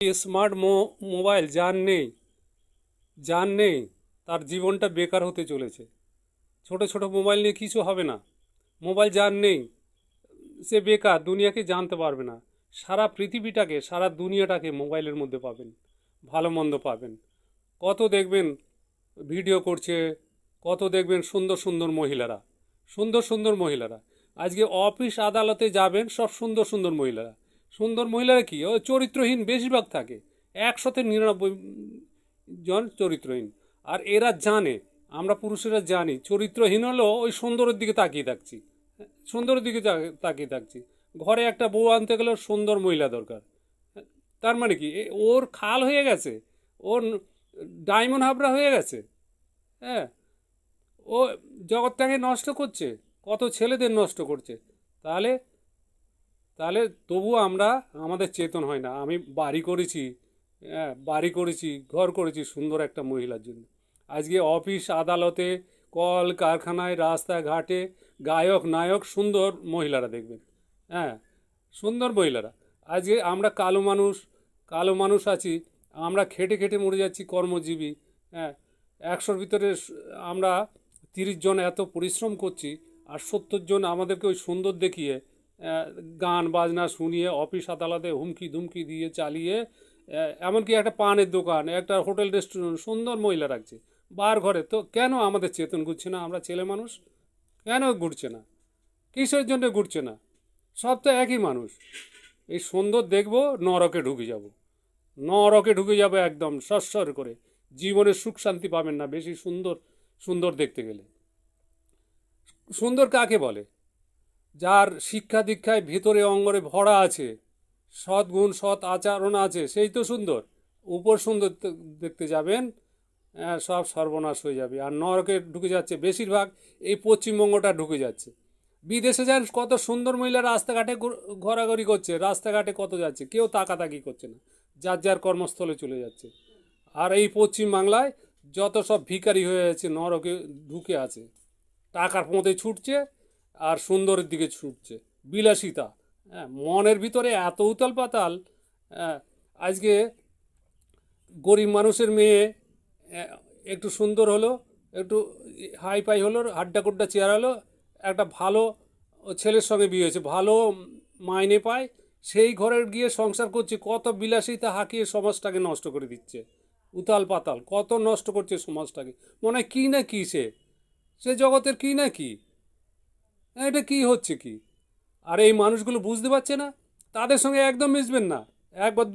Smart mobile যার নেই তার জীবনটা বেকার হতে চলেছে। ছোট ছোট মোবাইল নিয়ে কিছু হবে না। মোবাইল যার নেই সে বেকার, দুনিয়াকে জানতে পারবে না। সারা পৃথিবীটাকে, সারা দুনিয়াটাকে মোবাইলের মধ্যে পাবেন, ভালো মন্দ পাবেন। কত দেখবেন ভিডিও করছে, কত দেখবেন সুন্দর সুন্দর মহিলারা, সুন্দর সুন্দর মহিলারা। আজকে অফিস আদালতে যাবেন, সব সুন্দর সুন্দর মহিলারা। সুন্দর মহিলারা কি ও চরিত্রহীন বেশিরভাগ থাকে, 100-99 জন চরিত্রহীন। আর এরা জানে, আমরা পুরুষেরা জানি চরিত্রহীন হলেও ওই সুন্দরের দিকে তাকিয়ে থাকছি, সুন্দরের দিকে তাকিয়ে থাকছি। ঘরে একটা বউ আনতে গেলে সুন্দর মহিলা দরকার। তার মানে কি ওর খাল হয়ে গেছে, ওর ডায়মন্ড হাবড়া হয়ে গেছে। হ্যাঁ, ও জগৎটাকে নষ্ট করছে, কত ছেলেদের নষ্ট করছে। তাহলে তাহলে তবুও আমরা, আমাদের চেতন হয় না। আমি বাড়ি করেছি, হ্যাঁ বাড়ি করেছি, ঘর করেছি সুন্দর একটা মহিলার জন্য। আজকে অফিস আদালতে, কল কারখানায়, রাস্তাঘাটে গায়ক নায়ক সুন্দর মহিলারা দেখবেন। হ্যাঁ, সুন্দর মহিলারা। আজকে আমরা কালো মানুষ আছি, আমরা খেটে খেটে মরে যাচ্ছি, কর্মজীবী। হ্যাঁ, 100-র ভিতরে আমরা 30 জন এত পরিশ্রম করছি, আর 70 জন আমাদেরকে ওই সুন্দর দেখিয়ে, গান বাজনা শুনিয়ে, অফিস আদালতে হুমকি ধুমকি দিয়ে চালিয়ে, এমনকি একটা পানের দোকান, একটা হোটেল রেস্টুরেন্ট সুন্দর মহিলা রাখছে বার ঘরে। তো কেন আমাদের চেতন ঘুরছে না? আমরা ছেলে মানুষ, কেন ঘুরছে না? কিসের জন্য ঘুরছে না? সব তো একই মানুষ। এই সুন্দর দেখবো, নরকে ঢুকে যাব, নরকে ঢুকে যাবে একদম সস্বর করে। জীবনে সুখ শান্তি পাবেন না বেশি সুন্দর সুন্দর দেখতে গেলে। সুন্দর কাকে বলে? যার শিক্ষা দীক্ষায় ভেতরে অঙ্গরে ভরা আছে, সৎ গুণ সৎ আচরণ আছে, সেই তো সুন্দর। উপর সুন্দর দেখতে যাবেন, সব সর্বনাশ হয়ে যাবে। আর নরকে ঢুকে যাচ্ছে বেশিরভাগ, এই পশ্চিমবঙ্গটা ঢুকে যাচ্ছে। বিদেশে যান, কত সুন্দর মহিলা রাস্তাঘাটে ঘোরাঘুরি করছে, রাস্তাঘাটে কত যাচ্ছে, কেউ তাকাতাকি করছে না, যার যার কর্মস্থলে চলে যাচ্ছে। আর এই পশ্চিম বাংলায় যত সব ভিখারি হয়ে আছে, নরকে ঢুকে আছে, টাকার মধ্যে ছুটছে আর সুন্দরের দিকে ছুটছে, বিলাসিতা। হ্যাঁ, মনের ভিতরে এত উতাল পাতাল। হ্যাঁ, আজকে গরিব মানুষের মেয়ে একটু সুন্দর হলো, একটু হাই ফাই হলো, হাড্ডা কুড্ডা চেয়ার হলো, একটা ভালো ছেলের সঙ্গে বিয়ে হয়েছে, ভালো মাইনে পায়, সেই ঘরে গিয়ে সংসার করছে, কত বিলাসিতা হাঁকিয়ে সমাজটাকে নষ্ট করে দিচ্ছে। উতাল পাতাল কত নষ্ট করছে সমাজটাকে। মনে হয় কী না কী সে জগতের কী না কী। এটা কী হচ্ছে কি? আর এই মানুষগুলো বুঝতে পারছে না, তাদের সঙ্গে একদম মিশবেন না। একবার